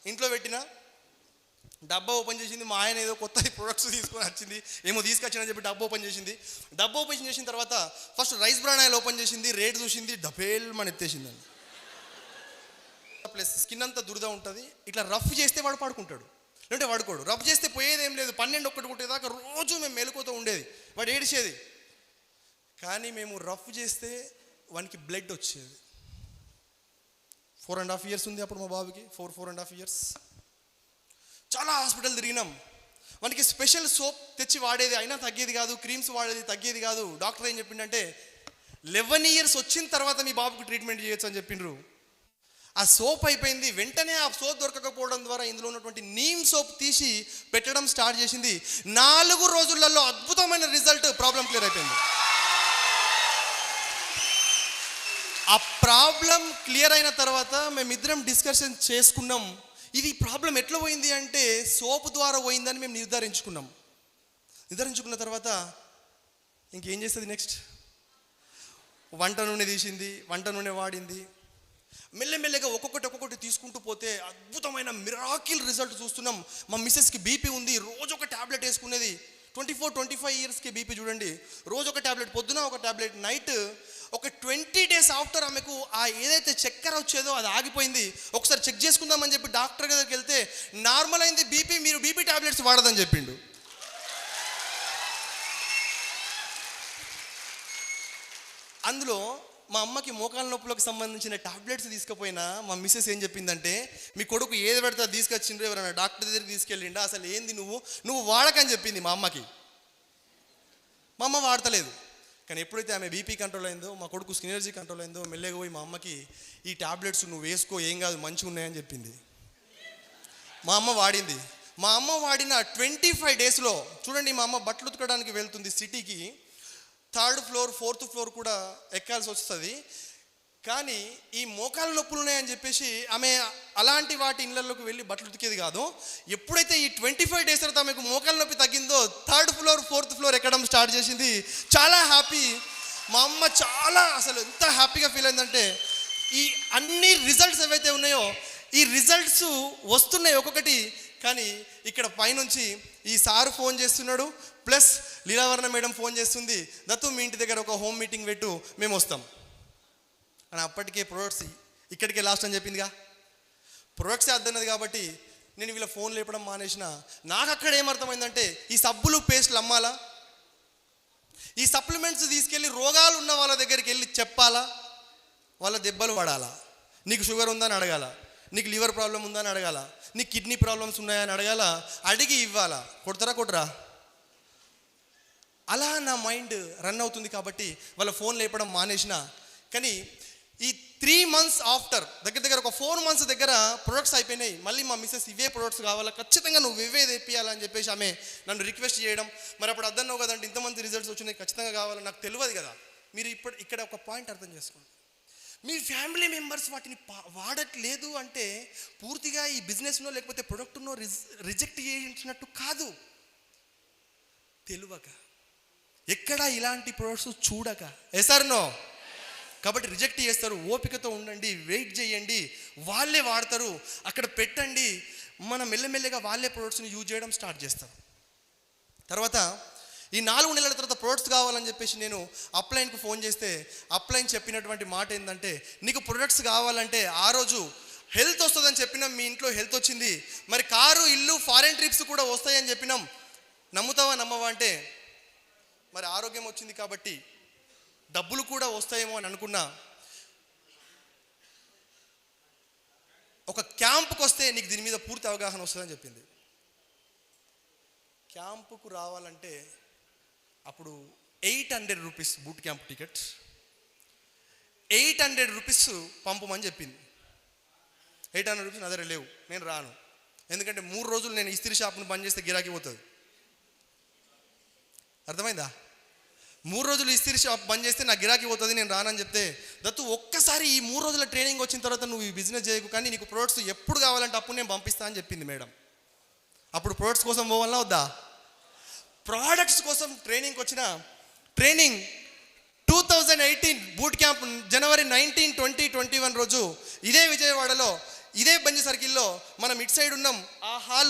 ఇంట్లో పెట్టిన డబ్బా ఓపెన్ చేసింది. మా ఆయన ఏదో కొత్త ప్రొడక్ట్స్ తీసుకొని వచ్చింది, ఏమో తీసుకొచ్చిందని చెప్పి డబ్బా ఓపెన్ చేసింది. డబ్బా ఓపెన్ చేసిన తర్వాత first rice bran oil open చేసింది, రేట్ చూసింది, డబేల్ మన ఎత్తేసిందండి. ప్లస్ స్కిన్ అంతా దురద ఉంటుంది. ఇట్లా రఫ్ చేస్తే వాడు పడుకుంటాడు, లేదంటే వాడుకోడు. రఫ్ చేస్తే పోయేది ఏం లేదు. 12-1 దాకా రోజు మేము మెలుకుతూ ఉండేది, వాడు ఏడిచేది. కానీ మేము రఫ్ చేస్తే వానికి బ్లడ్ వచ్చేది. 4.5 years ఉంది అప్పుడు మా బాబుకి, 4.5 years. చాలా హాస్పిటల్ తిరిగినాం. వానికి స్పెషల్ సోప్ తెచ్చి వాడేది, అయినా తగ్గేది కాదు. క్రీమ్స్ వాడేది, తగ్గేది కాదు. డాక్టర్ ఏం చెప్పిండంటే 11 years వచ్చిన తర్వాత మీ బాబుకి ట్రీట్మెంట్ చేయొచ్చు అని చెప్పిండ్రు. ఆ సోప్ అయిపోయింది. వెంటనే ఆ సోప్ దొరకకపోవడం ద్వారా ఇందులో ఉన్నటువంటి నీమ్ సోప్ తీసి పెట్టడం స్టార్ట్ చేసింది. 4 రోజులలో అద్భుతమైన రిజల్ట్, ప్రాబ్లం క్లియర్ అయిపోయింది. ఆ ప్రాబ్లం క్లియర్ అయిన తర్వాత మేమిద్దరం డిస్కషన్ చేసుకున్నాం. ఇది ప్రాబ్లం ఎట్లా పోయింది అంటే సోప్ ద్వారా పోయిందని మేము నిర్ధారించుకున్న తర్వాత ఇంకేం చేస్తుంది నెక్స్ట్, వంట నూనె తీసింది, వంట నూనె వాడింది. మెల్లమెల్లగా ఒక్కొక్కటి తీసుకుంటూ పోతే అద్భుతమైన మిరాకిల్ రిజల్ట్ చూస్తున్నాం. మా మిస్సెస్కి బీపీ ఉంది, రోజు ఒక ట్యాబ్లెట్ వేసుకునేది. 24-25 yearsకి బీపీ చూడండి. రోజు ఒక ట్యాబ్లెట్, పొద్దున ఒక ట్యాబ్లెట్, నైట్. ఒక 20 days ఆఫ్టర్ ఆమెకు ఆ ఏదైతే చక్కెర వచ్చేదో అది ఆగిపోయింది. ఒకసారి చెక్ చేసుకుందామని చెప్పి డాక్టర్ దగ్గరికి వెళ్తే నార్మల్ అయింది బీపీ, మీరు బీపీ ట్యాబ్లెట్స్ వాడదని చెప్పిండు. అందులో మా అమ్మకి మోకాల నొప్పులకు సంబంధించిన టాబ్లెట్స్ తీసుకుపోయినా మా మిస్సెస్ ఏం చెప్పిందంటే, మీ కొడుకు ఏది పెడితే అది తీసుకొచ్చిండ్రు, ఎవరైనా డాక్టర్ దగ్గరికి తీసుకెళ్ళిండా, అసలు ఏంది నువ్వు వాడకని చెప్పింది మా అమ్మకి. మా అమ్మ వాడతలేదు. కానీ ఎప్పుడైతే ఆమె బీపీ కంట్రోల్ అయిందో, మా కొడుకు ఎనర్జీ కంట్రోల్ అయిందో, మెల్లగా పోయి మా అమ్మకి ఈ టాబ్లెట్స్ నువ్వు వేసుకో, ఏం కాదు, మంచిగా ఉన్నాయని చెప్పింది. మా అమ్మ వాడింది. మా అమ్మ వాడిన 25 daysలో చూడండి, మా అమ్మ బట్టలు ఉతకడానికి వెళ్తుంది సిటీకి. 3rd floor 4th floor కూడా ఎక్కాల్సి వస్తుంది. కానీ ఈ మోకాలు నొప్పులు ఉన్నాయని చెప్పేసి ఆమె అలాంటి వాటి ఇళ్ళల్లోకి వెళ్ళి బట్టలు ఉతికేది కాదు. ఎప్పుడైతే ఈ 25 days తర్వాత ఆమెకు మోకాలు నొప్పి తగ్గిందో 3rd floor 4th floor ఎక్కడం స్టార్ట్ చేసింది. చాలా హ్యాపీ. మా అమ్మ చాలా అసలు ఎంత హ్యాపీగా ఫీల్ అయిందంటే, ఈ అన్ని రిజల్ట్స్ ఏవైతే ఉన్నాయో ఈ రిజల్ట్స్ వస్తున్నాయి ఒక్కొక్కటి. కానీ ఇక్కడ పైనుంచి ఈ సారు ఫోన్ చేస్తున్నాడు, ప్లస్ లీలావర్ణ మేడం ఫోన్ చేస్తుంది, దత్తు మీ ఇంటి దగ్గర ఒక హోమ్ మీటింగ్ పెట్టు, మేము వస్తాం అని. అప్పటికే ప్రొడక్ట్స్ ఇక్కడికే లాస్ట్ అని చెప్పిందిగా. ప్రొడక్ట్సే అద్దన్నది కాబట్టి నేను వీళ్ళ ఫోన్ లేపడం మానేసిన. నాకు అక్కడ ఏమర్థమైందంటే, ఈ సబ్బులు పేస్ట్లు అమ్మాలా, ఈ సప్లిమెంట్స్ తీసుకెళ్ళి రోగాలు ఉన్న వాళ్ళ దగ్గరికి వెళ్ళి చెప్పాలా, వాళ్ళ దెబ్బలు పడాలా. నీకు షుగర్ ఉందని అడగాల, నీకు లివర్ ప్రాబ్లం ఉందని అడగాల, నీకు కిడ్నీ ప్రాబ్లమ్స్ ఉన్నాయని అడగాల, అడిగి ఇవ్వాలా. కొట్టరా అలా నా మైండ్ రన్ అవుతుంది కాబట్టి వాళ్ళ ఫోన్ లేపడం మానేసిన. కానీ ఈ 3 months ఆఫ్టర్, దగ్గర ఒక 4 months దగ్గర ప్రొడక్ట్స్ అయిపోయినాయి. మళ్ళీ మా మిస్సెస్ ఇవే ప్రొడక్ట్స్ కావాలా, ఖచ్చితంగా నువ్వు ఇవే తెప్పియాలని చెప్పేసి ఆమె నన్ను రిక్వెస్ట్ చేయడం. మరి అప్పుడు అర్థన్నావు కదంటే ఇంతమంది రిజల్ట్స్ వచ్చినాయి, ఖచ్చితంగా కావాలని నాకు తెలియదు కదా. మీరు ఇక్కడ ఒక పాయింట్ అర్థం చేసుకోండి. మీ ఫ్యామిలీ మెంబర్స్ వాటిని వాడట్లేదు అంటే పూర్తిగా ఈ బిజినెస్నో లేకపోతే ప్రొడక్ట్నో రిజెక్ట్ చేయించినట్టు కాదు. తెలియక, ఎక్కడ ఇలాంటి ప్రొడక్ట్స్ చూడక, ఎసర్నో కాబట్టి రిజెక్ట్ చేస్తారు. ఓపికతో ఉండండి, వెయిట్ చేయండి, వాళ్ళే వాడతారు. అక్కడ పెట్టండి, మనం మెల్లమెల్లగా వాళ్ళే ప్రొడక్ట్స్ని యూజ్ చేయడం స్టార్ట్ చేస్తారు. తర్వాత ఈ 4 నెలల తర్వాత ప్రొడక్ట్స్ కావాలని చెప్పేసి నేను అప్లైన్కి ఫోన్ చేస్తే అప్లైన్ చెప్పినటువంటి మాట ఏంటంటే, నీకు ప్రొడక్ట్స్ కావాలంటే ఆ రోజు హెల్త్ వస్తుందని చెప్పినాం, మీ ఇంట్లో హెల్త్ వచ్చింది, మరి కారు, ఇల్లు, ఫారెన్ ట్రిప్స్ కూడా వస్తాయని చెప్పినాం, నమ్ముతావా నమ్మవా అంటే, మరి ఆరోగ్యం వచ్చింది కాబట్టి డబ్బులు కూడా వస్తాయేమో అని అనుకున్నా. ఒక క్యాంపుకి వస్తే నీకు దీని మీద పూర్తి అవగాహన వస్తుందని చెప్పింది. క్యాంపుకు రావాలంటే అప్పుడు 800 rupees boot camp ticket, 800 rupees పంపమని చెప్పింది. 800 rupees నా దగ్గర లేవు, నేను రాను. ఎందుకంటే 3 రోజులు నేను ఇస్త్రీ షాప్ను బంద్ చేస్తే గిరాకీ పోతుంది. అర్థమైందా? 3 రోజులు ఇస్త్రీ షాప్ బంద్ చేస్తే నా గిరాకీ పోతుంది, నేను రానని చెప్తే, దత్తు ఒక్కసారి ఈ 3 రోజుల ట్రైనింగ్ వచ్చిన తర్వాత నువ్వు ఈ బిజినెస్ చేయకు, కానీ నీకు ప్రొడక్ట్స్ ఎప్పుడు కావాలంటే అప్పుడు నేను పంపిస్తా అని చెప్పింది మేడం. అప్పుడు ప్రొడక్ట్స్ కోసం పోవాలన్నా వద్దా? ప్రోడక్ట్స్ కోసం ట్రైనింగ్కి వచ్చిన. ట్రైనింగ్ 2018 బూట్ క్యాంప్ January 19, 2021 రోజు ఇదే విజయవాడలో ఇదే బంజ సర్కిల్లో మనం ఇటు సైడ్ ఉన్నాం, ఆ హాల్